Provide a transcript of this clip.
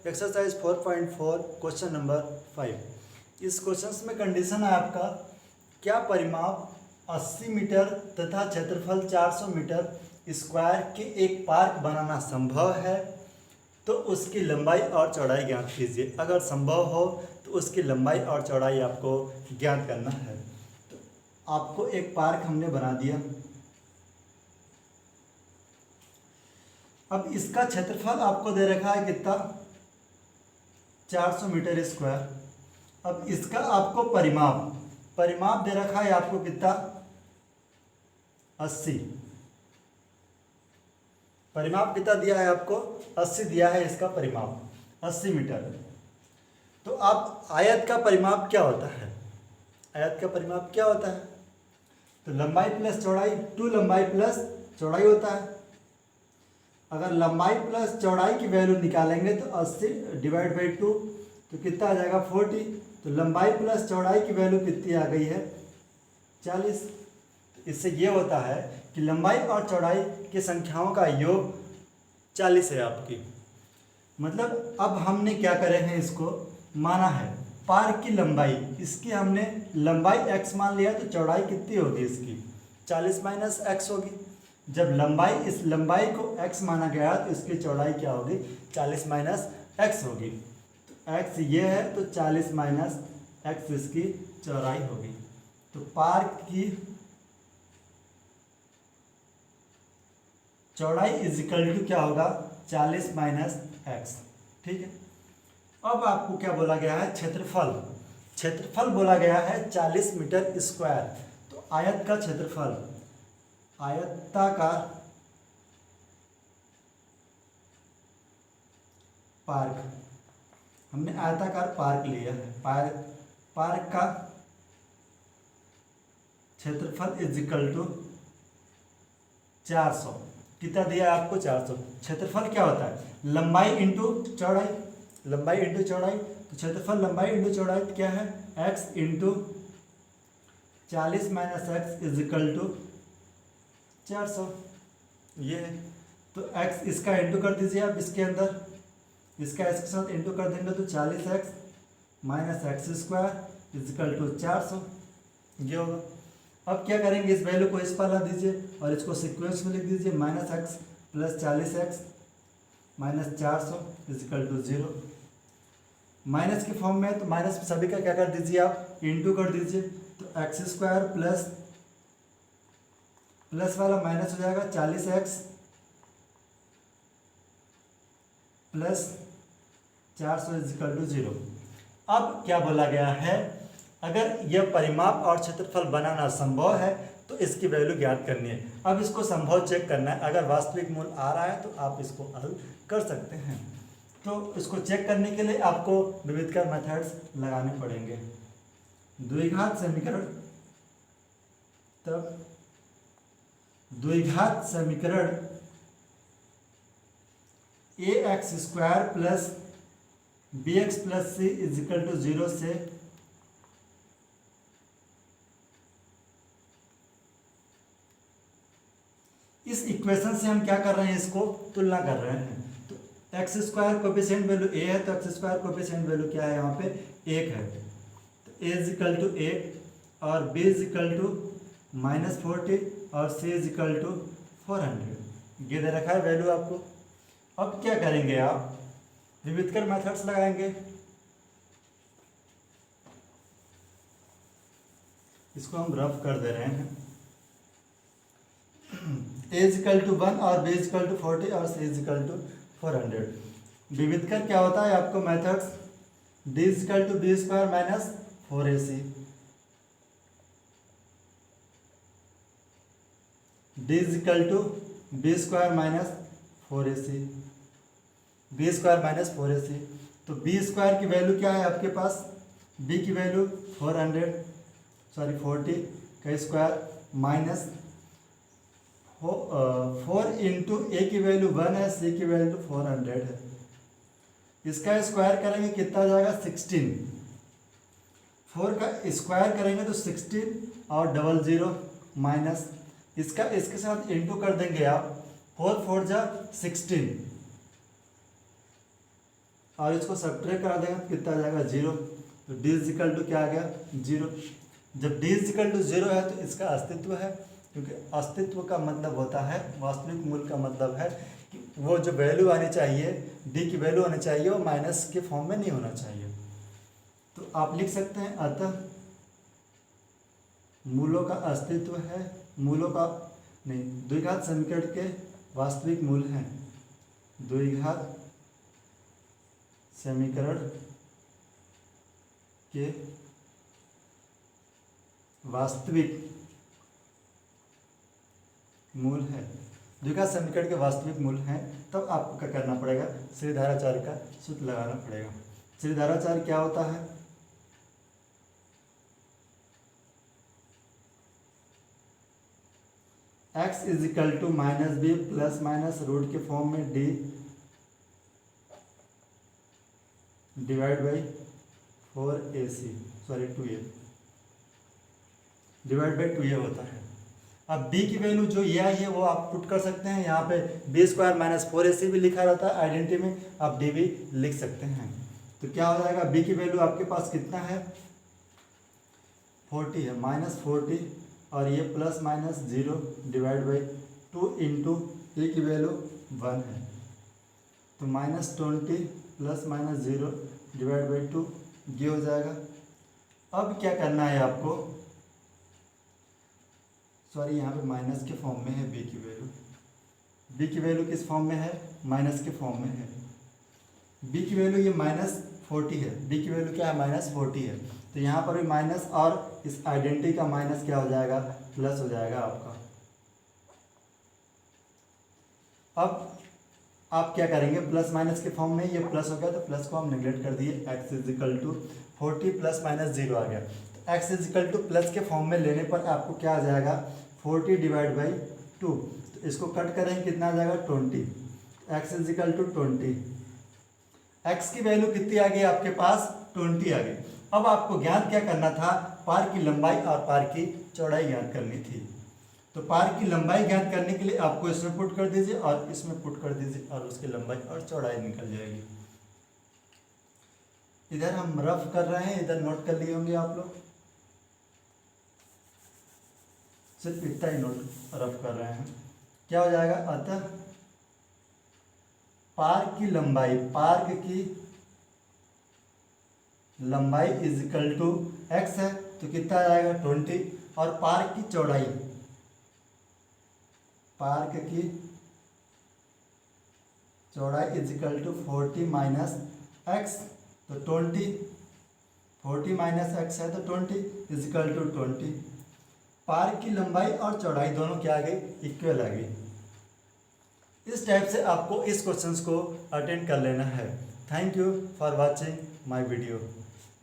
Exercise 4.4 question number 5। इस question में condition है आपका, क्या परिमाप 80 मीटर तथा क्षेत्रफल 400 मीटर स्क्वायर के एक पार्क बनाना संभव है तो उसकी लंबाई और चौड़ाई ज्ञात कीजिए। अगर संभव हो तो उसकी लंबाई और चौड़ाई आपको ज्ञात करना है। तो आपको एक पार्क हमने बना दिया। अब इसका क्षेत्रफल आपको दे रखा है कितना, 400 मीटर स्क्वायर। अब इसका आपको परिमाप दे रखा है आपको कितना, 80। परिमाप कितना दिया है आपको, 80 दिया है इसका परिमाप, 80 मीटर। तो अब आयत का परिमाप क्या होता है, आयत का परिमाप क्या होता है, तो लंबाई प्लस चौड़ाई, 2 लंबाई प्लस चौड़ाई होता है। अगर लंबाई प्लस चौड़ाई की वैल्यू निकालेंगे तो 80 डिवाइड बाई 2 तो कितना आ जाएगा, 40। तो लंबाई प्लस चौड़ाई की वैल्यू कितनी आ गई है, 40। इससे ये होता है कि लंबाई और चौड़ाई की संख्याओं का योग 40 है आपकी। मतलब अब हमने क्या करे हैं, इसको माना है पार्क की लंबाई, इसकी हमने लंबाई x मान लिया तो चौड़ाई कितनी होगी इसकी, 40 माइनस x होगी। जब लंबाई, इस लंबाई को x माना गया तो इसकी चौड़ाई क्या होगी, 40 माइनस x होगी। तो x ये है तो 40 माइनस x इसकी चौड़ाई होगी। तो पार्क की चौड़ाई इज इक्वल टू क्या होगा, 40 माइनस x। ठीक है। अब आपको क्या बोला गया है, क्षेत्रफल बोला गया है 40 मीटर स्क्वायर। तो आयत का क्षेत्रफल, आयताकार पार्क, हमने आयताकार पार्क लिया है। पार्क का क्षेत्रफल इज इक्वल टू 400। कितना दिया आपको, 400। क्षेत्रफल क्या होता है, लंबाई इंटू चौड़ाई, लंबाई इंटू चौड़ाई। तो क्षेत्रफल लंबाई इंटू चौड़ाई क्या है, x into 40 minus x is equal to 400। ये है तो x इसका इंटू कर दीजिए आप इसके अंदर, इसका इसके साथ इंटू कर देंगे तो 40x minus x square is equal to 400, ये होगा। अब क्या करेंगे, इस वैल्यू को इस पर ला दीजिए और इसको सीक्वेंस में लिख दीजिए, minus x plus 40x minus 400 is equal to 0। Minus के फॉर्म में है तो माइनस सभी का क्या कर दीजिए आप, इंटू कर दीजिए। तो एक्स स्क्वायर प्लस वाला माइनस हो जाएगा, 40x plus 400 is equal to 0। अब क्या बोला गया है, अगर यह परिमाप और क्षेत्रफल बनाना संभव है तो इसकी वैल्यू ज्ञात करनी है। अब इसको संभव चेक करना है, अगर वास्तविक मूल्य आ रहा है तो आप इसको हल कर सकते हैं। तो इसको चेक करने के लिए आपको विविधकर मेथड्स लगाने पड़ेंगे। द्विघात समीकरण, तब द्विघात समीकरण ax square plus bx plus c is equal to 0 से इस इक्वेशन से हम क्या कर रहे हैं, इसको तुलना कर रहे हैं। तो x square coefficient value a है तो एक्स स्क्वायर कोफिशिएंट वैल्यू क्या है, यहाँ पे 1 है। तो a इज इक्वल टू 1 और b इज इक्वल टू -40 और c इज इक्वल टू 400, ये दे रखा है वैल्यू आपको। अब क्या करेंगे आप, विविधकर मेथड्स लगाएंगे। इसको हम रफ कर दे रहे हैं। a इज इक्वल टू 1 और b इज इक्वल टू 40 और c इज इक्वल टू 400। विविधकर क्या होता है आपको methods, d is equal to B square minus 4ac, d is equal to B square minus 4ac, B square minus 4ac। तो B square की value क्या है आपके पास, b की वैल्यू 40 का स्क्वायर माइनस 4 इंटू ए की वैल्यू 1 है, सी की वैल्यू 400 है। इसका स्क्वायर करेंगे कितना हो जाएगा, 16। 4 का स्क्वायर करेंगे तो 16 और 00 माइनस इसका इसके साथ इंटू कर देंगे आप, 4 4 जा 16 और इसको सब्ट्रैक्ट करा देंगे तो कितना आ जाएगा 0। तो डी इज इक्वल टू क्या आ गया 0। जब डी इज इक्वल टू 0 है तो इसका अस्तित्व है, क्योंकि अस्तित्व का मतलब होता है, वास्तविक मूल्य का मतलब है कि वो जो वैल्यू आनी चाहिए, डी की वैल्यू आनी चाहिए, वो माइनस के फॉर्म में नहीं होना चाहिए। तो आप लिख सकते हैं अतः मूलों का अस्तित्व है, मूलों का नहीं, द्विघात समीकरण के वास्तविक मूल हैं, द्विघात समीकरण के वास्तविक मूल है, द्विघात समीकरण के वास्तविक मूल हैं। तब आपको क्या करना पड़ेगा, श्रीधाराचार्य का सूत्र लगाना पड़ेगा। श्रीधाराचार्य क्या होता है, x is equal to minus B plus minus root के फॉर्म में D divide by 4ac sorry 2a divide by 2a होता है। अब b की वैल्यू जो ये आई है वो आप पुट कर सकते हैं, यहाँ पे बी स्क्वायर माइनस 4ac भी लिखा रहता है आइडेंटिटी में, आप डी भी लिख सकते हैं। तो क्या हो जाएगा, b की वैल्यू आपके पास कितना है 40 है, माइनस 40 और ये plus minus 0 divide by 2 into A की वैल्यू 1 है, तो minus 20 plus minus 0 divide by 2 ये हो जाएगा। अब क्या करना है आपको, सॉरी यहाँ पे माइनस के फॉर्म में है b की वैल्यू, b की वैल्यू किस फॉर्म में है, माइनस के फॉर्म में है। b की वैल्यू ये माइनस 40 है, b की वैल्यू क्या है माइनस 40 है, तो यहाँ पर भी माइनस और इस आइडेंटिटी का माइनस क्या हो जाएगा, प्लस हो जाएगा आपका। अब आप क्या करेंगे, प्लस माइनस के फॉर्म में ये प्लस हो गया तो प्लस को हम नेगलेक्ट कर दिए, x is equal to 40 plus minus 0 आ गया, तो x is equal to plus के फॉर्म में लेने पर आपको क्या आ जाएगा 40 डिवाइड बाई 2, तो इसको कट करेंगे कितना आ जाएगा 20, x is equal to 20, x की वैल्यू कितनी आ गई आपके पास 20 आ गई। अब आपको ज्ञात क्या करना था, पार की लंबाई और पार की चौड़ाई ज्ञात करनी थी। तो पार की लंबाई ज्ञात करने के लिए आपको इसमें पुट कर दीजिए और इसमें पुट कर दीजिए और उसकी लंबाई और चौड़ाई निकल जाएगी। इधर हम रफ कर रहे हैं, इधर नोट कर लिए होंगे आप लोग, सिर्फ इतना ही नोट रफ कर रहे हैं। क्या हो जाएगा, अतः पार की लंबाई, पार्क की लंबाई इज इक्वल टू x है तो कितना आ जाएगा 20, और पार्क की चौड़ाई, पार्क की चौड़ाई is equal to 40 minus x, तो 20, 40 माइनस एक्स है तो 20 इज इक्वल टू 20। पार्क की लंबाई और चौड़ाई दोनों क्या आ गई, इक्वल आ गई। इस टाइप से आपको इस क्वेश्चंस को अटेंड कर लेना है। Thank you for watching my video.